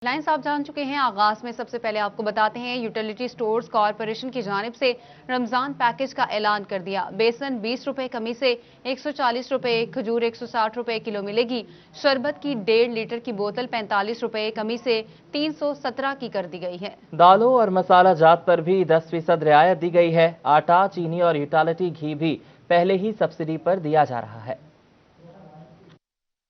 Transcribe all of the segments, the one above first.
Lines آپ جان چکے ہیں۔ آغاز میں سب سے پہلے آپ کو بتاتے ہیں یوٹیلیٹی سٹورز کارپوریشن کی جانب سے رمضان پیکج کا اعلان کر دیا۔ بیسن 20 روپے کمی سے 140 روپے، کھجور 160 روپے کلو ملے گی۔ شربت کی 1.5 لیٹر کی بوتل 45 روپے کمی سے 317 کی کر دی گئی ہے۔ دالوں اور مسالہ جات پر بھی 10% رعایت دی گئی ہے۔ آٹا، چینی اور یوٹیلیٹی گھی بھی پہلے ہی سبسڈی پر دیا جا رہا ہے۔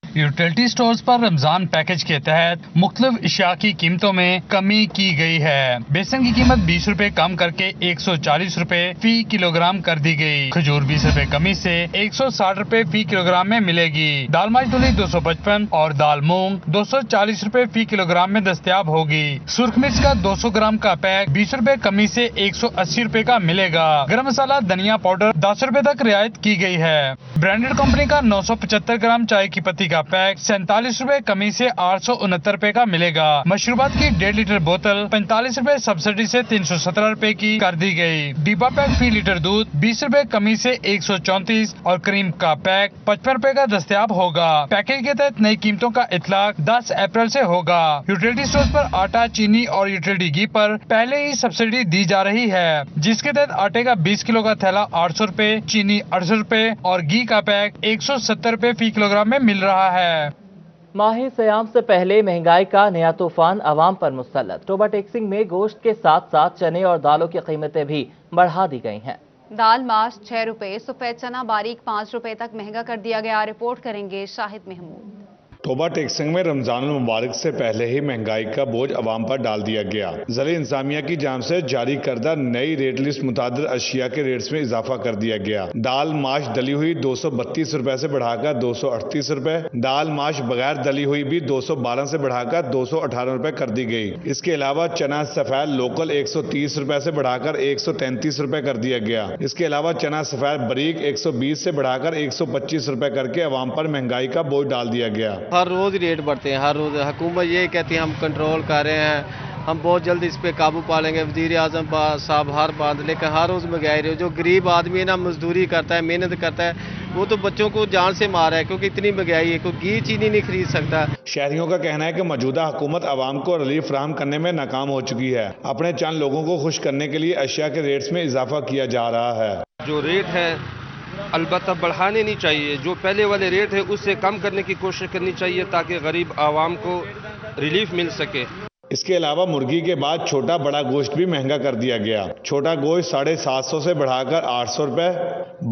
یوٹیلیٹی سٹورز پر رمضان پیکج کے تحت مختلف اشیاء کی قیمتوں میں کمی کی گئی ہے۔ بیسن کی قیمت 20 روپے کم کر کے 140 روپے فی کلو گرام کر دی گئی۔ کھجور 20 روپے کمی سے 160 روپے فی کلو گرام میں ملے گی۔ دال ماجدولی 255 اور دال مونگ 240 روپے فی کلو گرام میں دستیاب ہوگی۔ سرخ مرچ کا 200 گرام کا پیک 20 روپے کمی سے 180 روپے کا ملے گا۔ گرم مسالہ دھنیا پاؤڈر 10 روپے تک رعایت کی گئی ہے۔ برانڈڈ کمپنی کا 975 گرام چائے کی پتی کا پیک 47 روپے کمی سے 869 روپے کا ملے گا۔ مشروبات کی 1.5 لیٹر بوتل 45 روپے سبسڈی سے 317 روپے کی کر دی گئی۔ ڈبا پیک فی لیٹر دودھ 20 روپے کمی سے 134 اور کریم کا پیک 55 روپے کا دستیاب ہوگا۔ پیکج کے تحت نئی قیمتوں کا اطلاق 10 اپریل سے ہوگا۔ یوٹیلیٹی سٹورز پر آٹا، چینی اور یوٹیلیٹی گھی پر پہلے ہی سبسڈی دی جا رہی ہے، جس کے تحت آٹے کا 20 کلو کا تھیلا 800 روپے، چینی 800 روپے اور گھی کا پیک 170 روپے فی کلو گرام میں مل رہا ہے۔ ماہ سیام سے پہلے مہنگائی کا نیا طوفان عوام پر مسلط۔ ٹوبہ ٹیکسنگ میں گوشت کے ساتھ ساتھ چنے اور دالوں کی قیمتیں بھی بڑھا دی گئی ہیں۔ دال ماش 6 روپے، سفید چنا باریک 5 روپے تک مہنگا کر دیا گیا۔ رپورٹ کریں گے شاہد محمود۔ ٹوبہ ٹیکسنگ میں رمضان المبارک سے پہلے ہی مہنگائی کا بوجھ عوام پر ڈال دیا گیا۔ ضلع انتظامیہ کی جانب سے جاری کردہ نئی ریٹ لسٹ متعدد اشیاء کے ریٹس میں اضافہ کر دیا گیا۔ دال ماش دلی ہوئی 232 روپے سے بڑھا کر 238 روپے، دال ماش بغیر دلی ہوئی بھی 212 سے بڑھا کر 218 روپے کر دی گئی۔ اس کے علاوہ چنا سفید لوکل 130 روپے سے بڑھا کر 133 روپے کر دیا گیا۔ اس کے علاوہ چنا سفید بریک 120 سے بڑھا کر 125 روپے کر کے عوام پر مہنگائی کا بوجھ ڈال دیا گیا۔ ہر روز ریٹ بڑھتے ہیں، ہر روز حکومت یہ کہتی ہے ہم کنٹرول کر رہے ہیں، ہم بہت جلد اس پہ قابو پا لیں گے، وزیر اعظم صاحب ہر بات، لیکن ہر روز مہنگائی رہی ہے۔ جو غریب آدمی ہے نا، مزدوری کرتا ہے، محنت کرتا ہے، وہ تو بچوں کو جان سے مار ہے، کیونکہ اتنی مہنگائی ہے، کوئی گھی چینی نہیں خرید سکتا۔ شہریوں کا کہنا ہے کہ موجودہ حکومت عوام کو ریلیف فراہم کرنے میں ناکام ہو چکی ہے۔ اپنے چند لوگوں کو خوش کرنے کے لیے اشیاء کے ریٹس میں اضافہ کیا جا رہا ہے۔ جو ریٹ ہے البتہ بڑھانے نہیں چاہیے، جو پہلے والے ریٹ ہے اس سے کم کرنے کی کوشش کرنی چاہیے تاکہ غریب عوام کو ریلیف مل سکے۔ اس کے علاوہ مرغی کے بعد چھوٹا بڑا گوشت بھی مہنگا کر دیا گیا۔ چھوٹا گوشت 750 سے بڑھا کر 800 روپے،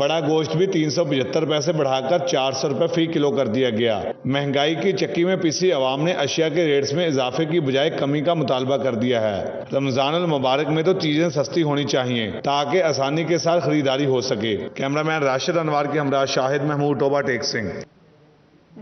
بڑا گوشت بھی 375 روپے سے بڑھا کر 400 روپے فی کلو کر دیا گیا۔ مہنگائی کی چکی میں پسی عوام نے اشیاء کے ریٹس میں اضافے کی بجائے کمی کا مطالبہ کر دیا ہے۔ رمضان المبارک میں تو چیزیں سستی ہونی چاہیے تاکہ آسانی کے ساتھ خریداری ہو سکے۔ کیمرامین راشد انوار کے ہمراہ شاہد محمود، ٹوبہ ٹیکسنگ۔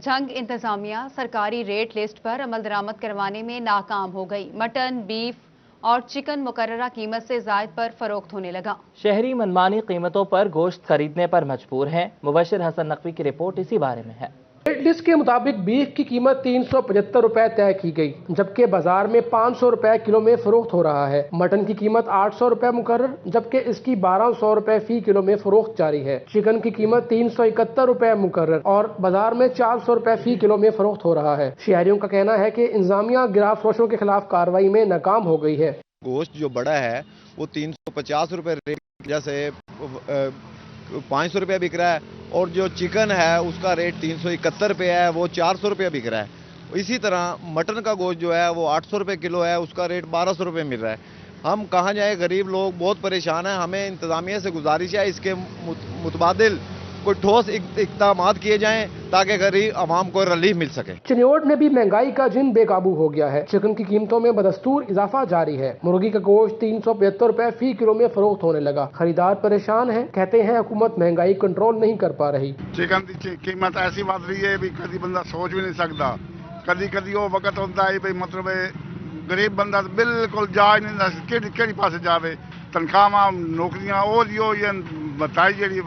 جنگ انتظامیہ سرکاری ریٹ لسٹ پر عمل درآمد کروانے میں ناکام ہو گئی۔ مٹن، بیف اور چکن مقررہ قیمت سے زائد پر فروخت ہونے لگا۔ شہری منمانی قیمتوں پر گوشت خریدنے پر مجبور ہیں۔ مبشر حسن نقوی کی رپورٹ اسی بارے میں ہے۔ ریٹ لسٹ کے مطابق بیف کی قیمت 375 روپے طے کی گئی، جبکہ بازار میں 500 روپے کلو میں فروخت ہو رہا ہے۔ مٹن کی قیمت 800 روپے مقرر، جبکہ اس کی 1200 روپے فی کلو میں فروخت جاری ہے۔ چکن کی قیمت 371 روپے مقرر اور بازار میں 400 روپے فی کلو میں فروخت ہو رہا ہے۔ شہریوں کا کہنا ہے کہ انتظامیہ گرا فروشوں کے خلاف کارروائی میں ناکام ہو گئی ہے۔ گوشت جو بڑا ہے وہ 350 روپے ریٹ کی وجہ سے 500 روپے بک رہا ہے، اور جو چکن ہے اس کا ریٹ 371 روپے ہے، وہ 400 روپے بک رہا ہے۔ اسی طرح مٹن کا گوشت جو ہے وہ 800 روپے کلو ہے، اس کا ریٹ 1200 روپے مل رہا ہے۔ ہم کہاں جائیں، غریب لوگ بہت پریشان ہیں۔ ہمیں انتظامیہ سے گزارش ہے اس کے متبادل کوئی ٹھوس اقدامات کیے جائیں تاکہ غریب عوام کو ریلیف مل سکے۔ چنیوٹ میں بھی مہنگائی کا جن بے قابو ہو گیا ہے۔ چکن کی قیمتوں میں بدستور اضافہ جاری ہے۔ مرغی کا گوشت 375 روپے فی کلو میں فروخت ہونے لگا۔ خریدار پریشان ہیں، کہتے ہیں حکومت مہنگائی کنٹرول نہیں کر پا رہی۔ چکن کی قیمت ایسی بڑھ رہی ہے بھی کبھی بندہ سوچ بھی نہیں سکتا۔ کبھی وہ وقت ہوتا ہے مطلب غریب بندہ بالکل جا ہی نہیں، کہڑی پاسے جاوے، تنخواہ نوکریاں بتائی جڑی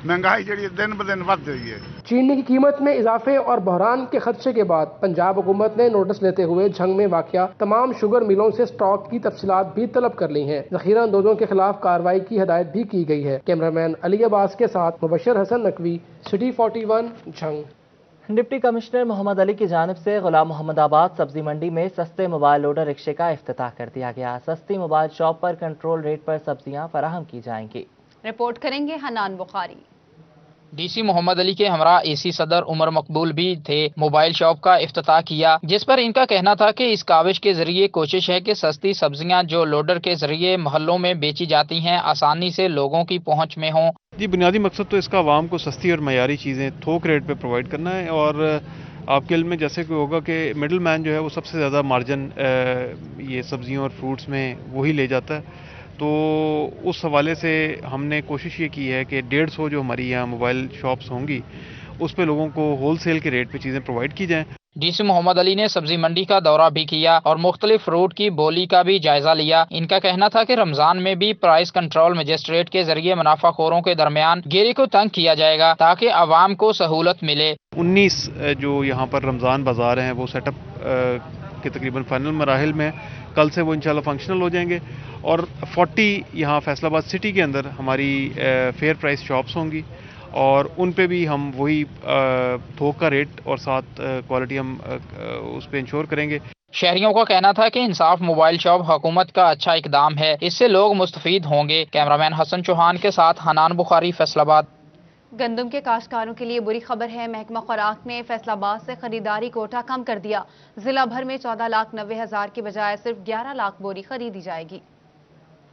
مہنگائی جڑی دن بدن بڑھ رہی ہے۔ چینی کی قیمت میں اضافے اور بحران کے خدشے کے بعد پنجاب حکومت نے نوٹس لیتے ہوئے جھنگ میں واقع تمام شوگر ملوں سے سٹاک کی تفصیلات بھی طلب کر لی ہیں۔ ذخیرہ اندوزوں کے خلاف کارروائی کی ہدایت بھی کی گئی ہے۔ کیمرامین علی عباس کے ساتھ Mubashir Hassan Naqvi, city 41، Jhang. Deputy commissioner Mohammad Ali की जानिब से गुलाम मोहम्मदाबाद सब्जी मंडी में सस्ते मोबाइल लोडर रिक्शे का इफ्तिताह कर दिया गया। सस्ती मोबाइल शॉप पर कंट्रोल रेट पर सब्जियां फराहम की जाएंगी। रिपोर्ट करेंगे हनान बुखारी। डीसी मोहम्मद अली के हमरा एसी सदर उमर मकबूल भी थे। मोबाइल शॉप का इफ्तिताह किया, जिस पर इनका कहना था कि इस काविश के जरिए कोशिश है कि सस्ती सब्जियां जो लोडर के जरिए मोहल्लों में बेची जाती हैं आसानी से लोगों की पहुंच में हों। जी, बुनियादी मकसद तो इसका आवाम को सस्ती और मयारी चीज़ें थोक रेट पे प्रोवाइड करना है। और आपके इल्म में जैसे कि होगा कि मिडल मैन जो है वो सबसे ज़्यादा मार्जिन ये सब्जियों और फ्रूट्स में वही ले जाता है। तो उस हवाले से हमने कोशिश ये की है कि 150 जो हमारी यहाँ मोबाइल शॉप्स होंगी उस पे लोगों को होल सेल के रेट पे चीज़ें प्रोवाइड की जाएँ। डीसी मोहम्मद अली ने सब्जी मंडी का दौरा भी किया और मुख्तलिफ फ्रूट की बोली का भी जायजा लिया। इनका कहना था कि रमजान में भी प्राइस कंट्रोल मजिस्ट्रेट के जरिए मुनाफाखोरों के दरमियान गिरी को तंग किया जाएगा ताकि आवाम को सहूलत मिले। 19 जो यहाँ पर रमज़ान बाजार हैं वो सेटअप के तकरीबन फाइनल मराहिल में, कल से वो इंशाल्लाह फंक्शनल हो जाएंगे। और 40 यहाँ फैसलाबाद सिटी के अंदर हमारी फेयर प्राइस शॉप्स होंगी और उन पे भी हम वही थोक का रेट और साथ क्वालिटी हम उस पे इंश्योर करेंगे। शहरियों का कहना था कि इंसाफ मोबाइल शॉप हुकूमत का अच्छा इकदाम है, इससे लोग मुस्तफीद होंगे। कैमरामैन हसन चौहान के साथ हनान बुखारी, फैसलाबाद। गंदम के काश्तकारों के लिए बुरी खबर है। महकमा खुराक ने फैसलाबाद से खरीदारी कोटा कम कर दिया। जिला भर में 14,90,000 की बजाय सिर्फ 11 लाख बोरी खरीदी जाएगी।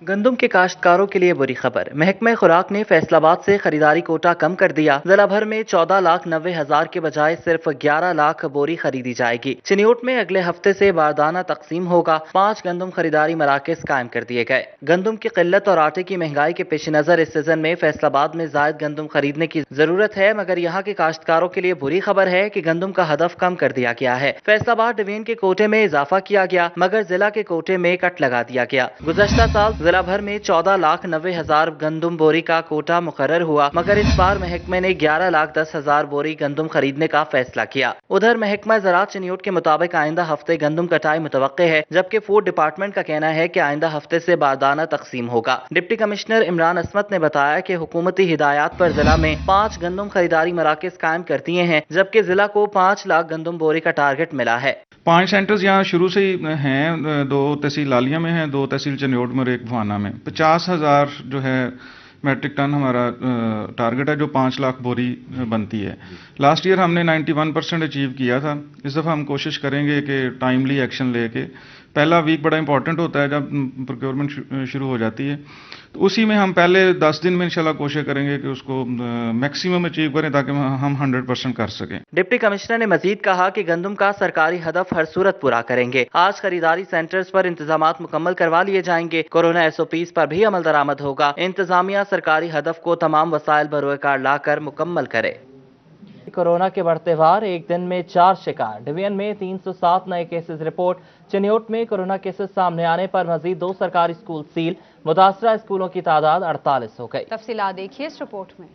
गंदम के काश्तकारों के लिए बुरी खबर। महकमा खुराक ने फैसलाबाद से खरीदारी कोटा कम कर दिया। जिला भर में 14,90,000 के बजाय सिर्फ 11 लाख बोरी खरीदी जाएगी। चिन्यूट में अगले हफ्ते से बारदाना तकसीम होगा। 5 गंदम खरीदारी मराकज कायम कर दिए गए। गंदम की किल्लत और आटे की महंगाई के पेश नजर इस सीजन में फैसलाबाद में जायद गंदम खरीदने की जरूरत है, मगर यहाँ के काश्तकारों के लिए बुरी खबर है कि गंदम का हदफ कम कर दिया गया है। फैसलाबाद डिवीजन के कोटे में इजाफा किया गया, मगर जिला के कोटे में कट लगा दिया गया। गुज़श्ता साल जिला भर में 14,90,000 गंदम बोरी का कोटा मुकर्रर हुआ, मगर इस बार महकमे ने 11,10,000 बोरी गंदम खरीदने का फैसला किया। उधर महकमा ज़राअत चिन्यूट के मुताबिक आइंदा हफ्ते गंदम कटाई मुतवक्के है, जबकि फूड डिपार्टमेंट का कहना है कि आइंदा हफ्ते से बारदाना तकसीम होगा। डिप्टी कमिश्नर इमरान असमत ने बताया कि हुकूमती हिदायत पर जिला में 5 गंदम खरीदारी मराकज कायम कर दिए हैं, जबकि जिला को 5 लाख गंदम बोरी का टारगेट मिला है। 5 सेंटर्स यहाँ शुरू से ही हैं, 2 तहसील लालिया में हैं, 2 तहसील चन्योट में और 1 भवाना में। 50,000 जो है मेट्रिक टन हमारा टारगेट है, जो 5 लाख बोरी बनती है। लास्ट ईयर हमने 91% अचीव किया था। इस दफ़ा हम कोशिश करेंगे कि टाइमली एक्शन लेके, पहला वीक बड़ा इंपॉर्टेंट होता है जब प्रोक्योरमेंट शुरू हो जाती है, तो उसी में हम पहले 10 दिन में इंशाल्लाह कोशिश करेंगे कि उसको मैक्सिमम अचीव करें ताकि हम 100% कर सकें। डिप्टी कमिश्नर ने मजीद कहा कि गंदम का सरकारी हदफ हर सूरत पूरा करेंगे। आज खरीदारी सेंटर्स पर इंतजामात मुकम्मल करवा लिए जाएंगे। कोरोना SOPs पर भी अमल दरामद होगा। इंतजामिया सरकारी हदफ को तमाम वसाइल बरोकार लाकर मुकम्मल करे। कोरोना के बढ़ते वार, एक दिन में 4 शिकार। डिवीजन में 307 नए केसेस रिपोर्ट। चिन्यूट में कोरोना केसेस सामने आने पर मजीद 2 सरकारी स्कूल सील। मुतासरा स्कूलों की तादाद 48 हो गई। तफसीलात देखिए इस रिपोर्ट में।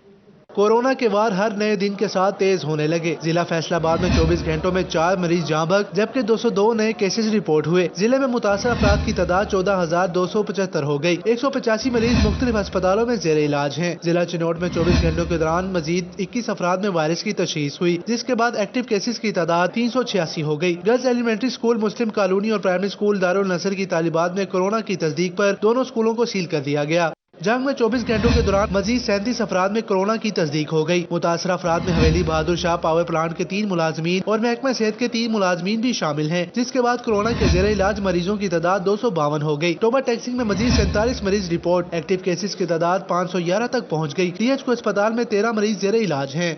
कोरोना के वार हर नए दिन के साथ तेज होने लगे। जिला फैसलाबाद में 24 घंटों में 4 मरीज जाँ बहक, जबकि 202 नए केसेस रिपोर्ट हुए। जिले में मुतासर अफराद की तादाद 14,275 हो गई। 185 मरीज मुख्तलिफ अस्पतालों में जेर इलाज हैं। जिला चिन्यूट में 24 घंटों के दौरान मजीद 21 अफराद में वायरस की तशखीस हुई, जिसके बाद एक्टिव केसेस की तादाद 386 हो गई। गर्ल्स एलिमेंट्री स्कूल, मुस्लिम कॉलोनी और प्राइमरी स्कूल दारुल नसर की तालिबात में कोरोना की तस्दीक पर दोनों स्कूलों को सील कर दिया गया। जंग में 24 घंटों के दौरान मजीद 37 अफराद में कोरोना की तस्दीक हो गई। मुतासर अफराद में हवेली बहादुर शाह पावर प्लांट के 3 मुलाजमीन और महकमा सेहत के 3 मुलाजमीन भी शामिल हैं, जिसके बाद कोरोना के जेर इलाज मरीजों की तादाद 252 हो गई। टोबा टैक्सिंग में मजीद 47 मरीज रिपोर्ट। एक्टिव केसेस की तादाद 511 तक पहुँच गई। DH अस्पताल में 13 मरीज जेर इलाज हैं।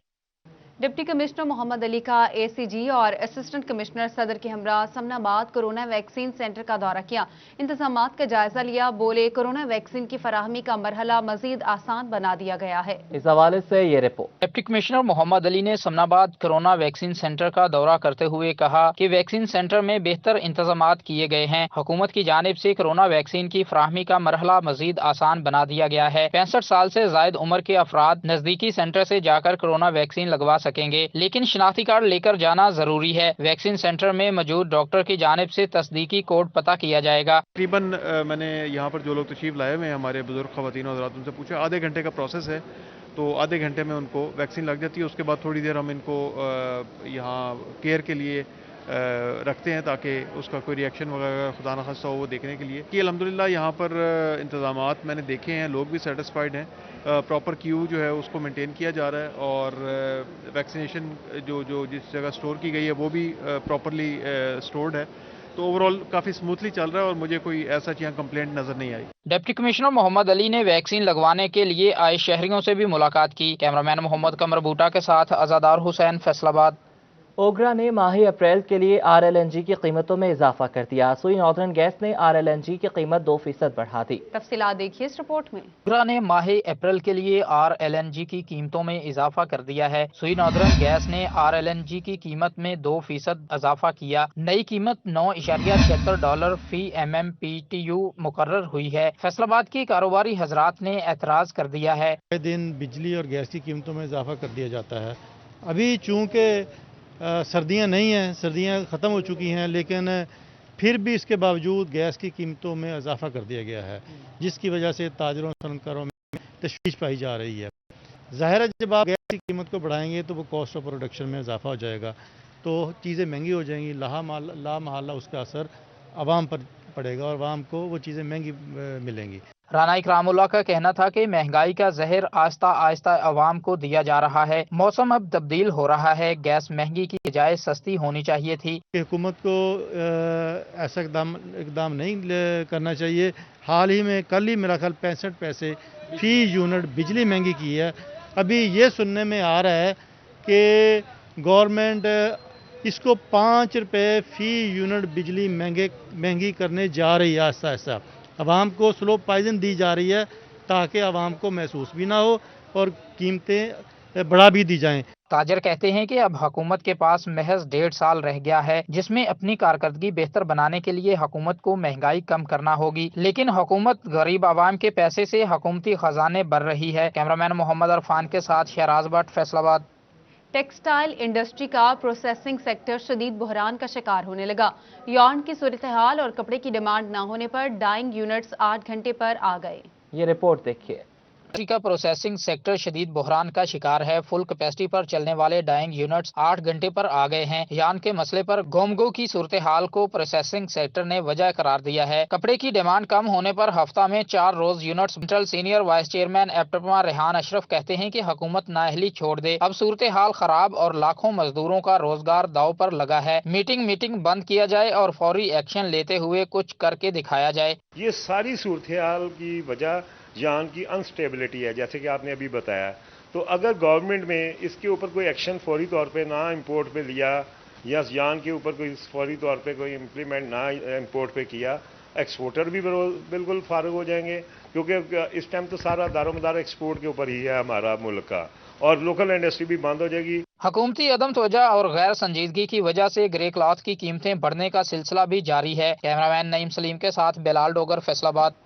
डिप्टी कमिश्नर मोहम्मद अली का ACG और असिस्टेंट कमिश्नर सदर के हमरा समनाबाद कोरोना वैक्सीन सेंटर का दौरा किया। इंतजामात का जायजा लिया। बोले कोरोना वैक्सीन की फराहमी का मरहला मजीद आसान बना दिया गया है। इस हवाले से ये report. Deputy commissioner Mohammad Ali ने समनाबाद कोरोना वैक्सीन सेंटर का दौरा करते हुए कहा कि वैक्सीन सेंटर में बेहतर इंतजामात किए गए हैं। हुकूमत की जानिब से कोरोना वैक्सीन की फराहमी का मरहला मजीद आसान बना दिया गया है। 65 साल से जायद उम्र के अफराद नजदीकी सेंटर से जाकर कोरोना वैक्सीन लगवा सकेंगे, लेकिन शनाख्ती कार्ड लेकर जाना जरूरी है। वैक्सीन सेंटर में मौजूद डॉक्टर की जानिब से तस्दीकी कोड पता किया जाएगा। तकरीबन मैंने यहाँ पर जो लोग तशरीफ लाए हुए हैं, हमारे बुजुर्ग ख़वातीन और हज़रात, उनसे पूछा, आधे घंटे का प्रोसेस है। तो आधे घंटे में उनको वैक्सीन लग जाती है। उसके बाद थोड़ी देर हम इनको यहाँ केयर के लिए रखते हैं ताकि उसका कोई रिएक्शन वगैरह खुदा न खास्ता हो वो देखने के लिए कि अल्हम्दुलिल्लाह यहाँ पर इंतज़ामात मैंने देखे हैं, लोग भी सेटिस्फाइड हैं। प्रॉपर क्यू जो है उसको मेंटेन किया जा रहा है और वैक्सीनेशन जो जिस जगह स्टोर की गई है वो भी प्रॉपरली स्टोर्ड है। तो ओवरऑल काफ़ी स्मूथली चल रहा है और मुझे कोई ऐसा यहाँ कंप्लेंट नज़र नहीं आई। डिप्टी कमिश्नर मोहम्मद अली ने वैक्सीन लगवाने के लिए आए शहरियों से भी मुलाकात की। कैमरामैन मोहम्मद कमर बूटा के साथ आज़ादार हुसैन, फैसलाबाद। ओगरा ने माह अप्रैल के लिए RLNG की कीमतों में इजाफा कर दिया। सुई नॉर्दर्न गैस ने RLNG की कीमत 2% बढ़ा दी। तफसीलात देखिए इस रिपोर्ट में। ओगरा ने माह अप्रैल के लिए RLNG की कीमतों में इजाफा कर दिया है। सुई नॉर्दर्न गैस ने RLNG की कीमत में 2% इजाफा किया। नई कीमत $9.76 फी MMPTU मुकर्रर हुई है। फैसलाबाद की कारोबारी हजरात ने एतराज कर दिया है। दिन बिजली और गैस की कीमतों में इजाफा कर दिया जाता है। अभी चूँकि सर्दियां नहीं हैं, सर्दियां ख़त्म हो चुकी हैं, लेकिन फिर भी इसके बावजूद गैस की कीमतों में इजाफा कर दिया गया है, जिसकी वजह से ताजरों सनकारों में तशवीश पाई जा रही है। ज़ाहिर है जब आप गैस की कीमत को बढ़ाएंगे तो वो कॉस्ट ऑफ प्रोडक्शन में इजाफा हो जाएगा, तो चीज़ें महंगी हो जाएंगी। ला महल्ला उसका असर आवाम पर पड़ेगा और आवाम को वो चीज़ें महंगी मिलेंगी। राना इकरामुल्लाह का कहना था कि महंगाई का जहर आहिस्ता आहिस्ता अवाम को दिया जा रहा है। मौसम अब तब्दील हो रहा है, गैस महंगी की बजाय सस्ती होनी चाहिए थी। हुकूमत को ऐसा इकदाम नहीं करना चाहिए। हाल ही में कल ही मेरा ख्याल 65 पैसे फी यूनिट बिजली महंगी की है। अभी ये सुनने में आ रहा है कि गवर्नमेंट इसको 5 रुपये फी यूनिट बिजली महंगी करने जा रही है। आहिस्ता आहिस्ता आवाम को स्लो पॉइजन दी जा रही है ताकि आवाम को महसूस भी ना हो और कीमतें बढ़ा भी दी जाएं। ताजर कहते हैं कि अब हुकूमत के पास महज 1.5 साल रह गया है, जिसमें अपनी कारकर्दगी बेहतर बनाने के लिए हुकूमत को महंगाई कम करना होगी। लेकिन हुकूमत गरीब आवाम के पैसे से हुकूमती खजाने भर रही है। कैमरामैन मोहम्मद अरफान के साथ शहराज भट्ट, फैसलाबाद। टेक्सटाइल इंडस्ट्री का प्रोसेसिंग सेक्टर शदीद बहरान का शिकार होने लगा। यॉर्न की सूरत हाल और कपड़े की डिमांड न होने पर डाइंग यूनिट्स 8 घंटे पर आ गए। ये रिपोर्ट देखिए। का प्रोसेसिंग सेक्टर शदीद बहरान का शिकार है। फुल कैपेसिटी पर चलने वाले डाइंग यूनिट्स 8 घंटे पर आ गए हैं। यान के मसले पर गोमगो की सूरत हाल को प्रोसेसिंग सेक्टर ने वजह करार दिया है। कपड़े की डिमांड कम होने पर हफ्ता में 4 रोज units. Central senior vice chairman APTMA Rehan Ashraf कहते हैं कि हुकूमत नाअहली छोड़ दे। अब सूरत हाल खराब और लाखों मजदूरों का रोजगार दाव पर लगा है। मीटिंग बंद किया जाए और फौरी एक्शन लेते हुए कुछ करके दिखाया जाए। ये सारी सूरत हाल की वजह यान की अनस्टेबिलिटी है, जैसे कि आपने अभी बताया। तो अगर गवर्नमेंट में इसके ऊपर कोई एक्शन फौरी तौर पे ना इंपोर्ट पे लिया या यान के ऊपर कोई फौरी तौर पे कोई इम्प्लीमेंट ना इंपोर्ट पे किया, एक्सपोर्टर भी बिल्कुल फारग हो जाएंगे, क्योंकि इस टाइम तो सारा दारोमदार एक्सपोर्ट के ऊपर ही है हमारा मुल्क का, और लोकल इंडस्ट्री भी बंद हो जाएगी। हुकूमती अदम तवज्जो और गैर संजीदगी की वजह से ग्रे क्लॉथ की कीमतें बढ़ने का सिलसिला भी जारी है। कैमरामैन नईम सलीम के साथ बिलाल डोगर, फैसलाबाद।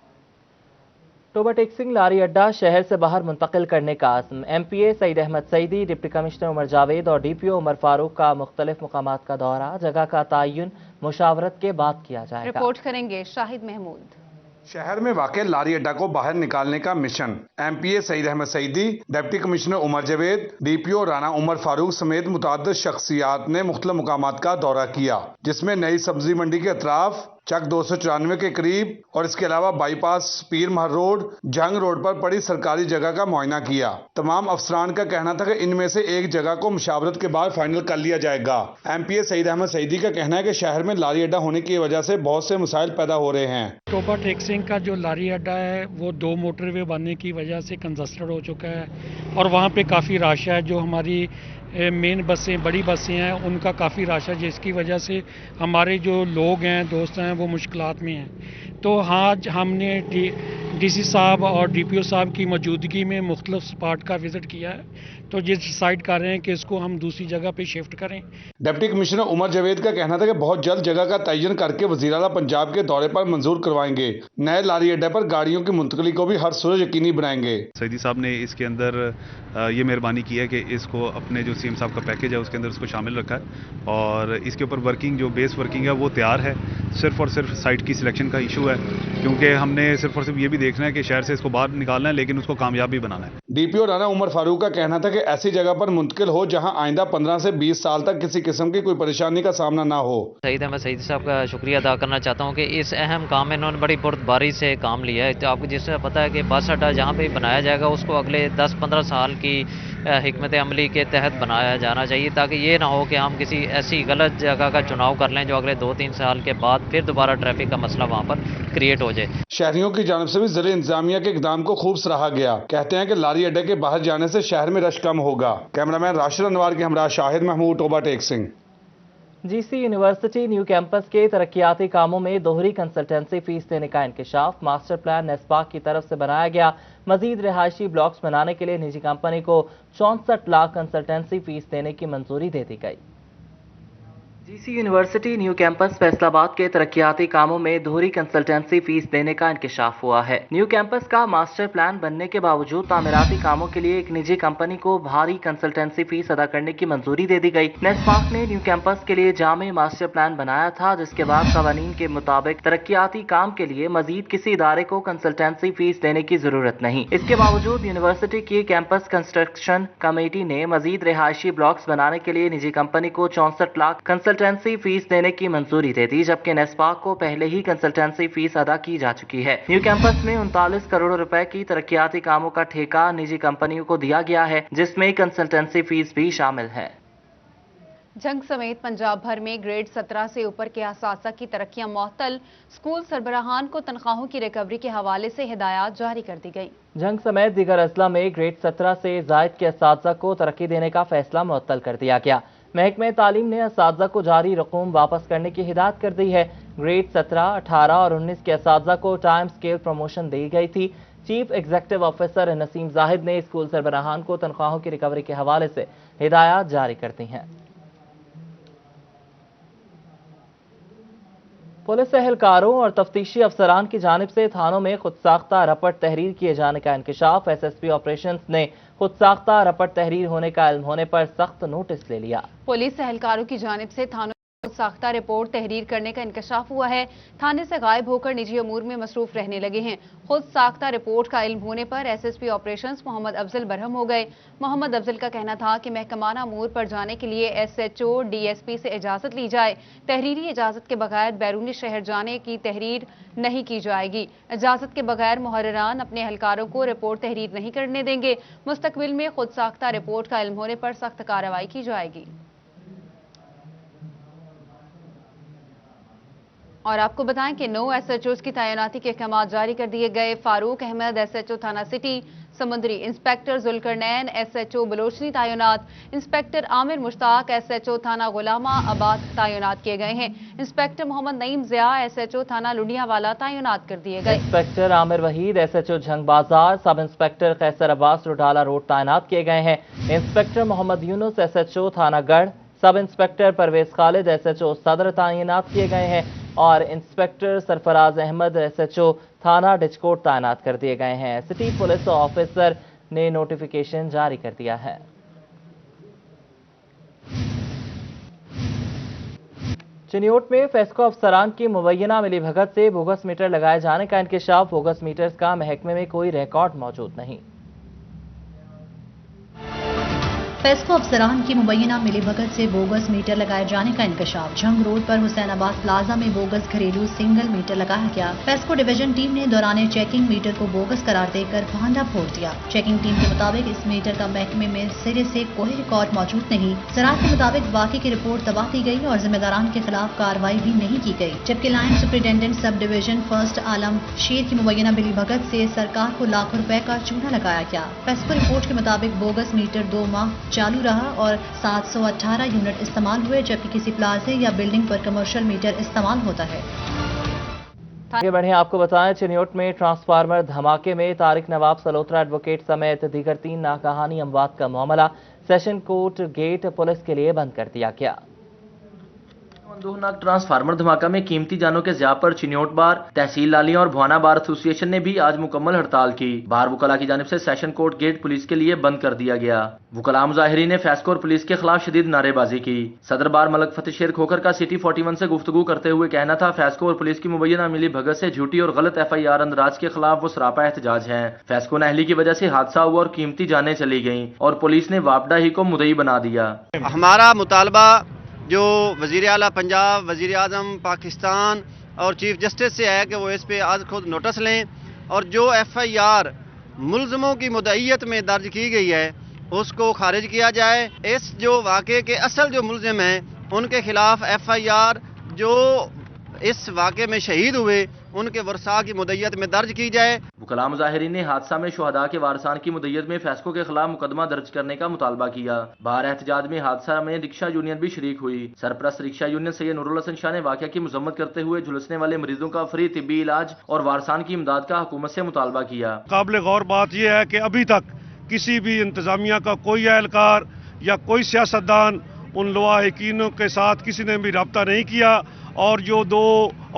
टोबाटेक्सिंग लारी अड्डा शहर से बाहर मुंतकिल करने का आज़म। MPA Saeed Ahmed Saeedi, deputy commissioner Umar Javed और DPO उमर फारूक का मुख्तलिफ मुकामात का दौरा। जगह का तयन मुशावरत के बाद किया जाएगा। रिपोर्ट करेंगे शाहिद महमूद। शहर में वाक़ लारी अड्डा को बाहर निकालने का मिशन। MPA Saeed Ahmed Saeedi, deputy commissioner Umar Javed, DPO Rana Umar Farooq समेत मुतअद्दिद शख्सियात ने मुख्तलिफ मुकामात का दौरा किया, जिसमें नई सब्जी मंडी के अतराफ, चक 294 के करीब और इसके अलावा बाईपास, पीर महर रोड, जंग रोड पर पड़ी सरकारी जगह का मुआयना किया। तमाम अफसरान का कहना था कि इनमें से एक जगह को मुशावरत के बाद फाइनल कर लिया जाएगा। MPA सईद अहमद सईदी का कहना है कि शहर में लारी अड्डा होने की वजह से बहुत से मसाइल पैदा हो रहे हैं। टोबा टेक्सिंग का जो लारी अड्डा है वो 2 मोटरवे बनने की वजह से कंजस्टेड हो चुका है और वहाँ पे काफ़ी रश है। जो हमारी मेन बसें, बड़ी बसें हैं, उनका काफ़ी रश है, जिसकी वजह से हमारे जो लोग हैं, दोस्त हैं, वो मुश्किलात में हैं। तो आज हमने DC साहब और DPO साहब की मौजूदगी में मुख्तलिफ स्पॉट का विज़िट किया है, तो ये डिसाइड कर रहे हैं कि इसको हम दूसरी जगह पे शिफ्ट करें। डिप्टी कमिश्नर उमर जावेद का कहना था कि बहुत जल्द जगह का तयन करके वज़ीर आला पंजाब के दौरे पर मंजूर करवाएंगे। नए लारी अड्डे पर गाड़ियों की मुंतकली को भी हर सूरत यकीनी बनाएंगे। सईदी साहब ने इसके अंदर ये मेहरबानी की है कि इसको अपने जो CM साहब का पैकेज है उसके अंदर इसको शामिल रखा है और इसके ऊपर वर्किंग जो बेस वर्किंग है वो तैयार है। सिर्फ और सिर्फ साइट की सिलेक्शन का इशू है, क्योंकि हमने सिर्फ और सिर्फ ये भी देखना है कि शहर से इसको बाहर निकालना है, लेकिन उसको कामयाब भी बनाना है। डीपीओ राना उमर फारूक का कहना था कि ऐसी जगह पर मुंतकिल हो जहां आइंदा 15 से 20 साल तक किसी किस्म की कोई परेशानी का सामना ना हो। सईद अहमद सईद साहब का शुक्रिया अदा करना चाहता हूँ कि इस अहम काम में इन्होंने बड़ी बुर्दबारी से काम लिया है। तो आपको जिससे पता है कि बस अड्डा जहाँ पे बनाया जाएगा उसको अगले 10-15 साल की हिकमत अमली के तहत बनाया जाना चाहिए, ताकि ये ना हो कि हम किसी ऐसी गलत जगह का चुनाव कर लें जो अगले 2-3 साल के बाद फिर दोबारा ट्रैफिक का मसला वहाँ पर क्रिएट हो जाए। शहरियों की जानिब से भी ज़िले इंतजामिया के इकदाम को खूब सराहा गया। कहते हैं कि लारी अड्डे के बाहर जाने से शहर में रश कम होगा। कैमरामैन राशिद अनवार के हमरा Shahid Mahmood, Toba Tek Singh. GC university new campus के तरक्याती कामों में दोहरी कंसल्टेंसी फीस देने का इंकशाफ। मास्टर प्लान नेस्पाक की तरफ से बनाया गया मजीद रिहायशी ब्लॉक्स बनाने के लिए निजी कंपनी को 64 लाख कंसल्टेंसी फीस देने की मंजूरी दे दी गई। GC university new campus Faisalabad के तरक्याती कामों में दोहरी कंसल्टेंसी फीस देने का इंकशाफ हुआ है। न्यू कैंपस का मास्टर प्लान बनने के बावजूद तामीराती कामों के लिए एक निजी कंपनी को भारी कंसल्टेंसी फीस अदा करने की मंजूरी दे दी गई। नेस्पाक ने न्यू कैंपस के लिए जामे मास्टर प्लान बनाया था, जिसके बाद कवानीन के मुताबिक तरक्याती काम के लिए मजीद किसी इदारे को कंसल्टेंसी फीस देने की जरूरत नहीं। इसके बावजूद यूनिवर्सिटी की कैंपस कंस्ट्रक्शन कमेटी ने मजीद रिहायशी ब्लॉक्स बनाने के लिए निजी कंपनी को 64 लाख कंसल्टेंसी फीस देने की मंजूरी दे दी, जबकि नेस्पाक को पहले ही कंसल्टेंसी फीस अदा की जा चुकी है। न्यू कैंपस में 39 करोड़ रुपए की तरक्याती कामों का ठेका निजी कंपनियों को दिया गया है, जिसमें कंसल्टेंसी फीस भी शामिल है। जंग समेत पंजाब भर में ग्रेड 17 से ऊपर के असातिज़ा की तरक्कियां मुअत्तल। स्कूल सरबराहान को तनख्वाहों की रिकवरी के हवाले से हिदायत जारी कर दी गई। जंग समेत दीगर अजला में ग्रेड 17 से जायद के असातिज़ा को तरक्की देने का फैसला मुअत्तल कर दिया गया। महकमे तालीम ने असातिज़ा को जारी रकूम वापस करने की हिदायत कर दी है। ग्रेड 17, 18 और 19 के असातिज़ा को टाइम स्केल प्रमोशन दी गई थी। Chief executive officer Naseem Zahid ने स्कूल सरबराहान को तनख्वाहों की रिकवरी के हवाले से हिदायत जारी कर दी हैं। पुलिस एहलकारों और तफ्तीशी अफसरान की जानिब से थानों में खुदसाख्ता रपट तहरीर किए जाने का इंकशाफ। एसएसपी ऑपरेशंस ने खुदसाख्ता रपट तहरीर होने का इल्म होने पर सख्त नोटिस ले लिया। पुलिस एहलकारों की जानिब से थानों साख्ता रिपोर्ट तहरीर करने का इंकशाफ हुआ है। थाने से गायब होकर निजी अमूर में मसरूफ रहने लगे हैं। खुद साख्ता रिपोर्ट का इल्म होने पर एसएसपी ऑपरेशंस मोहम्मद अफजल बरहम हो गए। मोहम्मद अफजल का कहना था कि महकमाना अमूर पर जाने के लिए एसएचओ डीएसपी से इजाजत ली जाए। तहरीरी इजाजत के बगैर बैरूनी शहर जाने की तहरीर नहीं की जाएगी। इजाजत के बगैर मुहर्रिरान अपने एहलकारों को रिपोर्ट तहरीर नहीं करने देंगे। मुस्तकबिल में खुद साख्ता रिपोर्ट का इल्म होने पर सख्त कार्रवाई की जाएगी। और आपको बताएं कि 9 एसएचओज की तैनाती के अहकाम जारी कर दिए गए। फारूक अहमद एसएचओ थाना सिटी समुंदरी, इंस्पेक्टर जुल्करनैन एसएचओ बलोचनी तैनात, इंस्पेक्टर आमिर मुश्ताक एसएचओ थाना गुलामा आबाद तैनात किए गए हैं। इंस्पेक्टर मोहम्मद नईम जिया एसएचओ थाना लुडियावाला तैनात कर दिए गए। इंस्पेक्टर आमिर वहीद एसएचओ झंग बाजार, सब इंस्पेक्टर कैसर अब्बास रुडाला रोड तैनात किए गए हैं। इंस्पेक्टर मोहम्मद यूनुस एसएचओ थाना गढ़, sub inspector Parvez Khalid SHO सदर तैनात किए गए हैं और इंस्पेक्टर सरफराज अहमद एसएचओ थाना डिचकोट तैनात कर दिए गए हैं। सिटी पुलिस ऑफिसर ने नोटिफिकेशन जारी कर दिया है। चिन्योट में फेस्को अफसरान की मुबैना मिली भगत से बोगस मीटर लगाए जाने का इंकशाफ। बोगस मीटर्स का महकमे में कोई रिकॉर्ड मौजूद नहीं। फेस्को अफसरान की मुबैना मिली भगत से बोगस मीटर लगाए जाने का इंकशाफ। झंग रोड पर हुसैनाबाद प्लाजा में बोगस घरेलू सिंगल मीटर लगाया गया। फेस्को डिवीजन टीम ने दौरान चेकिंग मीटर को बोगस करार देकर भांडा फोड़ दिया। चेकिंग टीम के मुताबिक इस मीटर का महकमे में सिरे से कोई रिकॉर्ड मौजूद नहीं। सराहत के मुताबिक बाकी की रिपोर्ट दबा दी गई और जिम्मेदारान के खिलाफ कार्रवाई भी नहीं की गई। जबकि line superintendent sub division first Alam Sher की मुबैना मिली भगत से सरकार को लाखों रुपए का चूना लगाया गया। फेस्को रिपोर्ट के मुताबिक बोगस मीटर 2 माह चालू रहा और 718 यूनिट इस्तेमाल हुए, जबकि किसी प्लाजे या बिल्डिंग पर कमर्शियल मीटर इस्तेमाल होता है। आगे बढ़े आपको बताएं, चिन्योट में ट्रांसफार्मर धमाके में तारिक नवाब सलोत्रा एडवोकेट समेत दीगर 3 नाकाहानी अमवात का मामला सेशन कोर्ट गेट पुलिस के लिए बंद कर दिया गया। اندوہناک ٹرانسفارمر دھماکہ میں قیمتی جانوں کے ضیاع پر چنیوٹ بار، تحصیل لالیاں اور بھوانا بار ایسوسی ایشن نے بھی آج مکمل ہڑتال کی۔ بار وکلاء کی جانب سے سیشن کورٹ گیٹ پولیس کے لیے بند کر دیا گیا۔ وکلاء مظاہرین نے فیسکو اور پولیس کے خلاف شدید نعرے بازی کی۔ صدر بار ملک فتح شیر کھوکھر کا سٹی 41 سے گفتگو کرتے ہوئے کہنا تھا، فیسکو اور پولیس کی مبینہ ملی بھگت سے جھوٹی اور غلط FIR اندراج کے خلاف وہ سراپا احتجاج ہیں۔ فیسکو نااہلی کی وجہ سے حادثہ ہوا اور قیمتی جانیں چلی گئیں اور پولیس نے واپڈا ہی کو مدعی بنا دیا۔ ہمارا مطالبہ جو وزیر اعلیٰ پنجاب، وزیر اعظم پاکستان اور چیف جسٹس سے ہے کہ وہ اس پہ آج خود نوٹس لیں اور جو FIR ملزموں کی مدعیت میں درج کی گئی ہے اس کو خارج کیا جائے۔ اس جو واقعے کے اصل جو ملزم ہیں ان کے خلاف FIR جو اس واقعے میں شہید ہوئے ان کے ورثاء کی مدعیت میں درج کی جائے۔ وکلاء مظاہرین نے حادثہ میں شہداء کے وارثان کی مدعیت میں فیسکو کے خلاف مقدمہ درج کرنے کا مطالبہ کیا۔ بار احتجاج میں حادثہ میں رکشہ یونین بھی شریک ہوئی۔ سرپرست رکشہ یونین سید نورالحسن شاہ نے واقعہ کی مذمت کرتے ہوئے جھلسنے والے مریضوں کا فری طبی علاج اور وارثان کی امداد کا حکومت سے مطالبہ کیا۔ قابل غور بات یہ ہے کہ ابھی تک کسی بھی انتظامیہ کا کوئی اہلکار یا کوئی سیاستدان ان لواحقینوں کے ساتھ کسی نے بھی رابطہ نہیں کیا، اور جو 2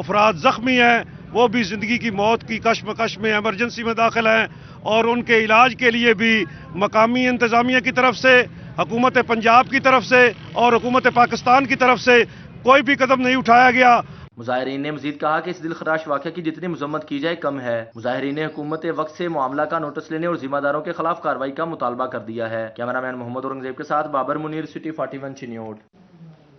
افراد زخمی ہیں وہ بھی زندگی کی موت کی کشمکش میں ایمرجنسی میں داخل ہیں، اور ان کے علاج کے لیے بھی مقامی انتظامیہ کی طرف سے، حکومت پنجاب کی طرف سے اور حکومت پاکستان کی طرف سے کوئی بھی قدم نہیں اٹھایا گیا۔ مظاہرین نے مزید کہا کہ اس دل خراش واقعہ کی جتنی مذمت کی جائے کم ہے۔ مظاہرین نے حکومت وقت سے معاملہ کا نوٹس لینے اور ذمہ داروں کے خلاف کارروائی کا مطالبہ کر دیا ہے۔ کیمرہ مین محمد اورنگزیب کے ساتھ Babar Munir, city 41 Chiniot.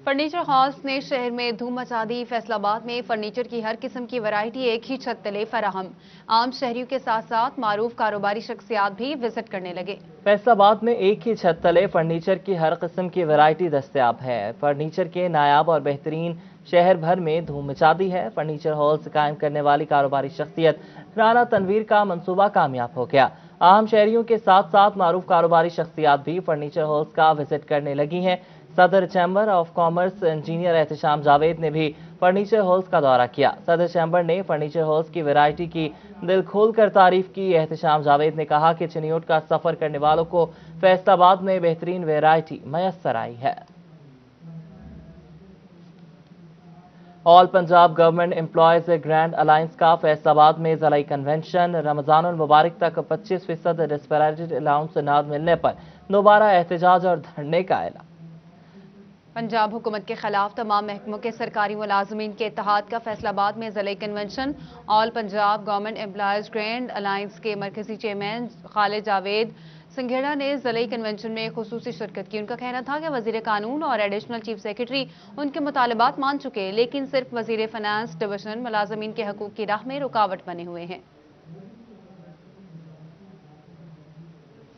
Furniture house نے شہر میں دھوم مچا دی۔ فیصل آباد میں فرنیچر کی ہر قسم کی ورائٹی ایک ہی چھت تلے فراہم۔ عام شہریوں کے ساتھ ساتھ معروف کاروباری شخصیات بھی وزٹ کرنے لگے۔ فیصل آباد میں ایک ہی چھت تلے فرنیچر کی ہر قسم کی ورائٹی دستیاب ہے۔ فرنیچر کے نایاب اور بہترین شہر بھر میں دھوم مچا دی ہے۔ فرنیچر ہالز قائم کرنے والی کاروباری شخصیت رانا تنویر کا منصوبہ کامیاب ہو گیا۔ عام شہریوں کے ساتھ ساتھ معروف کاروباری شخصیات بھی فرنیچر ہالز کا وزٹ کرنے لگی ہیں۔ صدر chamber of commerce engineer Ehtesham Javed نے بھی فرنیچر ہالز کا دورہ کیا۔ صدر چیمبر نے فرنیچر ہالز کی ورائٹی کی دل کھول کر تعریف کی۔ احتشام جاوید نے کہا کہ چنیوٹ کا سفر کرنے والوں کو فیصل آباد میں بہترین ورائٹی میسر آئی ہے۔ All Punjab government employees grand alliance کا فیصل آباد میں ضلعی کنونشن۔ رمضان المبارک تک 25% ڈسپیریٹڈ الاؤنس نہ ملنے پر دوبارہ احتجاج اور دھرنے کا اعلان۔ پنجاب حکومت کے خلاف تمام محکموں کے سرکاری ملازمین کے اتحاد کا فیصل آباد میں ضلعی convention. All Punjab government employees grand alliance کے مرکزی چیئرمین خالد جاوید سنگھیڑا نے ضلعی کنونشن میں خصوصی شرکت کی۔ ان کا کہنا تھا کہ وزیر قانون اور ایڈیشنل چیف سیکرٹری ان کے مطالبات مان چکے، لیکن صرف وزیر فائنانس ڈویژن ملازمین کے حقوق کی راہ میں رکاوٹ بنے ہوئے ہیں۔